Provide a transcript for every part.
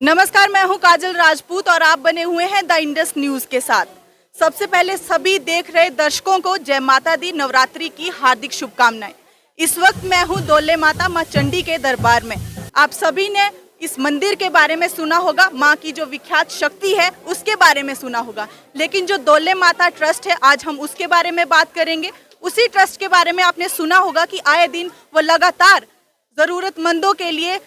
नमस्कार, मैं हूं काजल राजपूत और आप बने हुए हैं द इंडस न्यूज के साथ। सबसे पहले सभी देख रहे दर्शकों को जय माता दी नवरात्रि की हार्दिक शुभकामनाएं। इस वक्त मैं हूं दोले माता मां चंडी के दरबार में। आप सभी ने इस मंदिर के बारे में सुना होगा, मां की जो विख्यात शक्ति है उसके बारे में सुना होगा, लेकिन जो दोले माता ट्रस्ट है आज हम उसके बारे में बात करेंगे। उसी ट्रस्ट के बारे में आपने सुना होगा कि आए दिन वो लगातार जरूरतमंदों के लिए,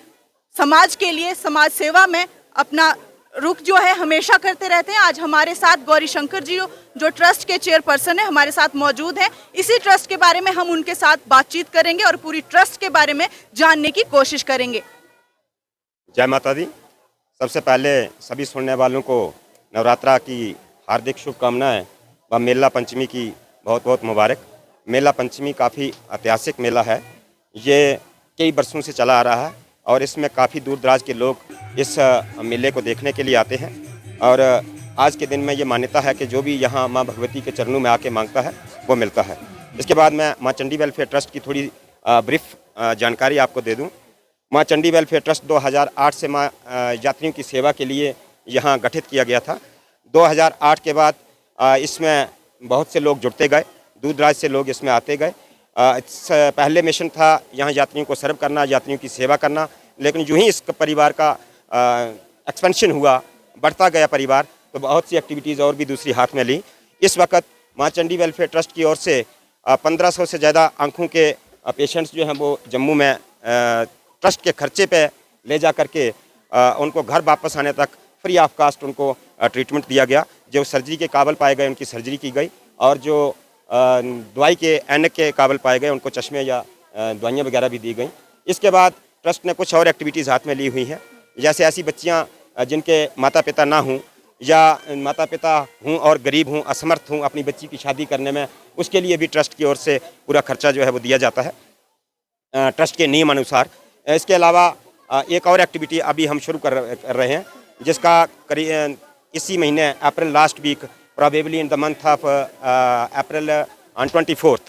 समाज के लिए, समाज सेवा में अपना रुख जो है हमेशा करते रहते हैं। आज हमारे साथ गौरी शंकर जी जो ट्रस्ट के चेयरपर्सन है हमारे साथ मौजूद हैं। इसी ट्रस्ट के बारे में हम उनके साथ बातचीत करेंगे और पूरी ट्रस्ट के बारे में जानने की कोशिश करेंगे। जय माता दी। सबसे पहले सभी सुनने वालों को नवरात्रा की हार्दिक शुभकामनाएं व मेला पंचमी की बहुत बहुत मुबारक। मेला पंचमी काफ़ी ऐतिहासिक मेला है। ये कई बरसों से चला आ रहा है और इसमें काफ़ी दूर दराज के लोग इस मेले को देखने के लिए आते हैं। और आज के दिन में ये मान्यता है कि जो भी यहाँ माँ भगवती के चरणों में आके मांगता है वो मिलता है। इसके बाद मैं माँ चंडी वेलफेयर ट्रस्ट की थोड़ी ब्रीफ जानकारी आपको दे दूँ। माँ चंडी वेलफेयर ट्रस्ट 2008 से माँ यात्रियों की सेवा के लिए यहाँ गठित किया गया था। 2008 के बाद इसमें बहुत से लोग जुड़ते गए, दूर दराज से लोग इसमें आते गए। पहले मिशन था यहाँ यात्रियों को सर्व करना, यात्रियों की सेवा करना, लेकिन यूँ ही इस परिवार का एक्सपेंशन हुआ, बढ़ता गया परिवार, तो बहुत सी एक्टिविटीज़ और भी दूसरी हाथ में ली। इस वक्त माँ चंडी वेलफेयर ट्रस्ट की ओर से 1500 से ज़्यादा आँखों के पेशेंट्स जो हैं वो जम्मू में ट्रस्ट के खर्चे पे ले जा करके उनको घर वापस आने तक फ्री ऑफ कास्ट उनको ट्रीटमेंट दिया गया। जो सर्जरी के काबिल पाए गए उनकी सर्जरी की गई और जो दवाई के ऐनक के काबिल पाए गए उनको चश्मे या दवाइयाँ वगैरह भी दी गई। इसके बाद ट्रस्ट ने कुछ और एक्टिविटीज़ हाथ में ली हुई हैं, जैसे ऐसी बच्चियाँ जिनके माता पिता ना हों या माता पिता हों और गरीब हों, असमर्थ हों अपनी बच्ची की शादी करने में, उसके लिए भी ट्रस्ट की ओर से पूरा खर्चा जो है वो दिया जाता है ट्रस्ट के नियम अनुसार। इसके अलावा एक और एक्टिविटी अभी हम शुरू कर रहे हैं, जिसका इसी महीने April last week probably in the month of April on 24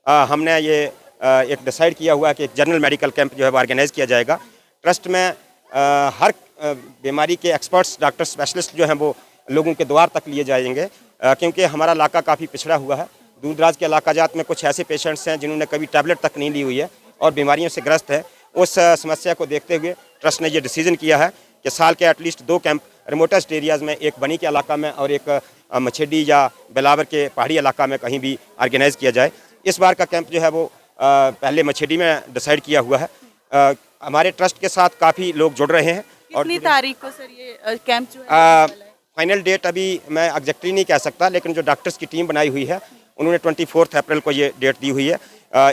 हमने ये एक डिसाइड किया हुआ है कि एक जनरल मेडिकल कैंप जो है वो ऑर्गेनाइज़ किया जाएगा। ट्रस्ट में हर बीमारी के एक्सपर्ट्स, डॉक्टर, स्पेशलिस्ट जो हैं वो लोगों के द्वार तक लिए जाएंगे, क्योंकि हमारा इलाका काफ़ी पिछड़ा हुआ है। दूर दराज के इलाका जात में कुछ ऐसे पेशेंट्स हैं जिन्होंने कभी टैबलेट तक नहीं ली हुई है और बीमारियों से ग्रस्त है। उस समस्या को देखते हुए ट्रस्ट ने ये डिसीजन किया है कि साल के एटलीस्ट 2 कैंप रिमोटेस्ट एरियाज़ में, एक बनी के इलाका में और एक मछेडी या बेलावर के पहाड़ी इलाका में कहीं भी ऑर्गेनाइज़ किया जाए। इस बार का कैंप जो है वो पहले मछेडी में डिसाइड किया हुआ है। हमारे ट्रस्ट के साथ काफ़ी लोग जुड़ रहे हैं। और कितनी तारीख को सर ये कैंप जो है? फाइनल डेट अभी मैं एग्जैक्टली नहीं कह सकता, लेकिन जो डॉक्टर्स की टीम बनाई हुई है उन्होंने 24 अप्रैल को ये डेट दी हुई है।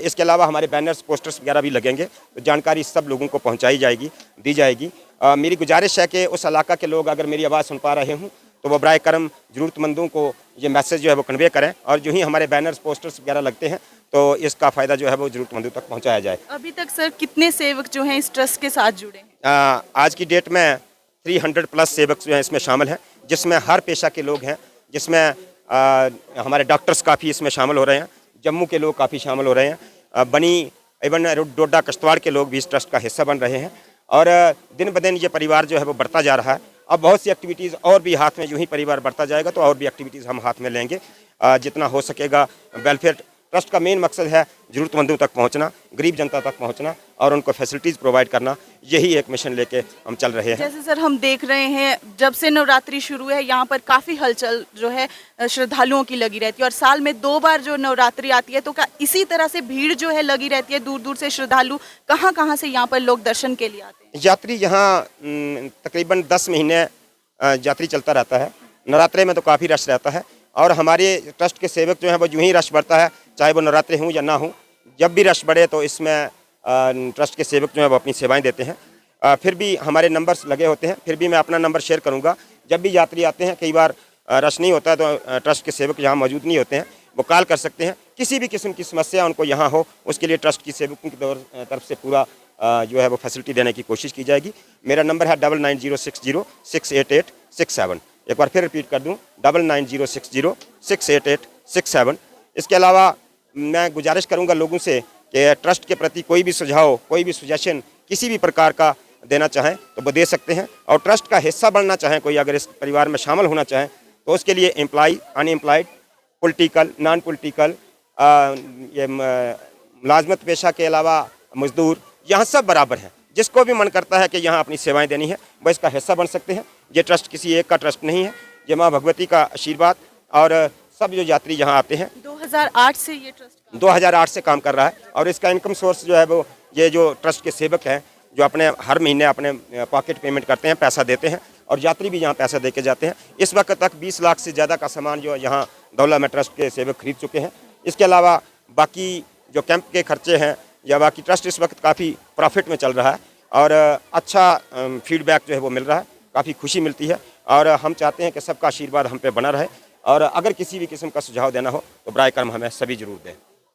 इसके अलावा हमारे बैनर्स, पोस्टर्स वगैरह भी लगेंगे, तो जानकारी सब लोगों को पहुंचाई जाएगी, दी जाएगी। मेरी गुजारिश है कि उस इलाका के लोग अगर मेरी आवाज़ सुन पा रहे हों तो वो बराए करम ज़रूरतमंदों को ये मैसेज जो है वो कन्वे करें, और जो ही हमारे बैनर्स, पोस्टर्स वगैरह लगते हैं तो इसका फ़ायदा जो है वो ज़रूरतमंदों तक पहुँचाया जाए। अभी तक सर कितने सेवक जो हैं इस ट्रस्ट के साथ जुड़े हैं? आज की डेट में 300 प्लस सेवक जो हैं इसमें शामिल हैं, जिसमें हर पेशा के लोग हैं, जिसमें हमारे डॉक्टर्स काफ़ी इसमें शामिल हो रहे हैं, जम्मू के लोग काफ़ी शामिल हो रहे हैं, बनी इवन डोडा किश्तवाड़ के लोग भी इस ट्रस्ट का हिस्सा बन रहे हैं। और दिन ब दिन ये परिवार जो है वो बढ़ता जा रहा है। अब बहुत सी एक्टिविटीज़ और भी हाथ में, यूँ ही परिवार बढ़ता जाएगा तो और भी एक्टिविटीज़ हम हाथ में लेंगे। जितना हो सकेगा वेलफेयर ट्रस्ट का मेन मकसद है ज़रूरतमंदों तक पहुंचना, गरीब जनता तक पहुंचना और उनको फैसिलिटीज़ प्रोवाइड करना। यही एक मिशन लेके हम चल रहे हैं। जैसे सर हम देख रहे हैं जब से नवरात्रि शुरू है यहाँ पर काफ़ी हलचल जो है श्रद्धालुओं की लगी रहती है, और साल में 2 बार जो नवरात्रि आती है तो क्या इसी तरह से भीड़ जो है लगी रहती है? दूर दूर से श्रद्धालु कहाँ से यहाँ पर लोग दर्शन के लिए आते हैं? यात्री यहाँ तकरीबन 10 महीने यात्री चलता रहता है। नवरात्रे में तो काफ़ी रश रहता है और हमारे ट्रस्ट के सेवक जो हैं वो यूँ ही रश बढ़ता है, चाहे वो नवरात्रे हों या ना हों। जब भी रश बढ़े तो इसमें ट्रस्ट के सेवक जो हैं वो अपनी सेवाएं देते हैं। फिर भी हमारे नंबर्स लगे होते हैं, फिर भी मैं अपना नंबर शेयर करूंगा। जब भी यात्री आते हैं, कई बार रश नहीं होता है तो ट्रस्ट के सेवक यहाँ मौजूद नहीं होते हैं, वो कॉल कर सकते हैं। किसी भी किस्म की समस्या उनको यहाँ हो, उसके लिए ट्रस्ट की सेवकों की तरफ से पूरा जो है वो फैसिलिटी देने की कोशिश की जाएगी। मेरा नंबर है 9906068867। एक बार फिर रिपीट कर दूं, 9906068867। इसके अलावा मैं गुजारिश करूंगा लोगों से कि ट्रस्ट के प्रति कोई भी सुझाव, कोई भी सजेशन, किसी भी प्रकार का देना चाहें तो वो दे सकते हैं। और ट्रस्ट का हिस्सा बनना चाहें, कोई अगर इस परिवार में शामिल होना चाहें तो उसके लिए employ, unemployed, political, non political, ये मुलाजमत पेशा के अलावा मजदूर, यहाँ सब बराबर हैं। जिसको भी मन करता है कि यहाँ अपनी सेवाएं देनी है वह इसका हिस्सा बन सकते हैं। ये ट्रस्ट किसी एक का ट्रस्ट नहीं है, ये माँ भगवती का आशीर्वाद और सब जो यात्री यहाँ आते हैं 2008 से ये ट्रस्ट 2008 से काम कर रहा है। और इसका इनकम सोर्स जो है वो ये जो ट्रस्ट के सेवक हैं जो अपने हर महीने अपने पॉकेट पेमेंट करते हैं, पैसा देते हैं और यात्री भी यहाँ पैसा दे के जाते हैं। इस वक्त तक 20 लाख से ज़्यादा का सामान जो यहाँ दौला में ट्रस्ट के सेवक खरीद चुके हैं। इसके अलावा बाकी जो कैंप के खर्चे हैं या बाकी ट्रस्ट इस वक्त काफ़ी प्रॉफिट में चल रहा है और अच्छा फीडबैक जो है वो मिल रहा है, काफ़ी खुशी मिलती है। और हम चाहते हैं कि सबका आशीर्वाद हम पे बना रहे और अगर किसी भी किस्म का सुझाव देना हो तो बराए करम हमें सभी जरूर दें।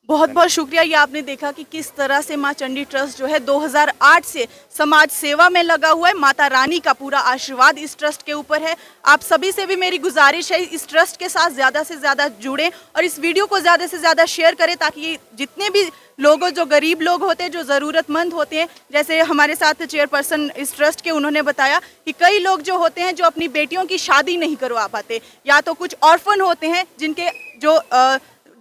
बहुत बहुत शुक्रिया। ये आपने देखा कि किस तरह से माँ चंडी ट्रस्ट जो है 2008 से समाज सेवा में लगा हुआ है। माता रानी का पूरा आशीर्वाद इस ट्रस्ट के ऊपर है। आप सभी से भी मेरी गुजारिश है इस ट्रस्ट के साथ ज़्यादा से ज़्यादा जुड़ें और इस वीडियो को ज़्यादा से ज़्यादा शेयर करें ताकि ये जितने भी लोगों, जो गरीब लोग होते हैं, जो ज़रूरतमंद होते हैं, जैसे हमारे साथ चेयरपर्सन इस ट्रस्ट के, उन्होंने बताया कि कई लोग जो होते हैं जो अपनी बेटियों की शादी नहीं करवा पाते, या तो कुछ ऑर्फन होते हैं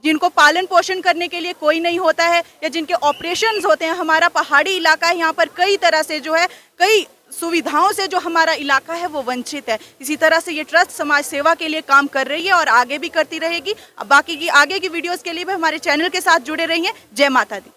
जिनको पालन पोषण करने के लिए कोई नहीं होता है, या जिनके ऑपरेशंस होते हैं। हमारा पहाड़ी इलाका है, यहाँ पर कई तरह से जो है कई सुविधाओं से जो हमारा इलाका है वो वंचित है। इसी तरह से ये ट्रस्ट समाज सेवा के लिए काम कर रही है और आगे भी करती रहेगी। अब बाकी की आगे की वीडियोस के लिए भी हमारे चैनल के साथ जुड़े रहिए। जय माता दी।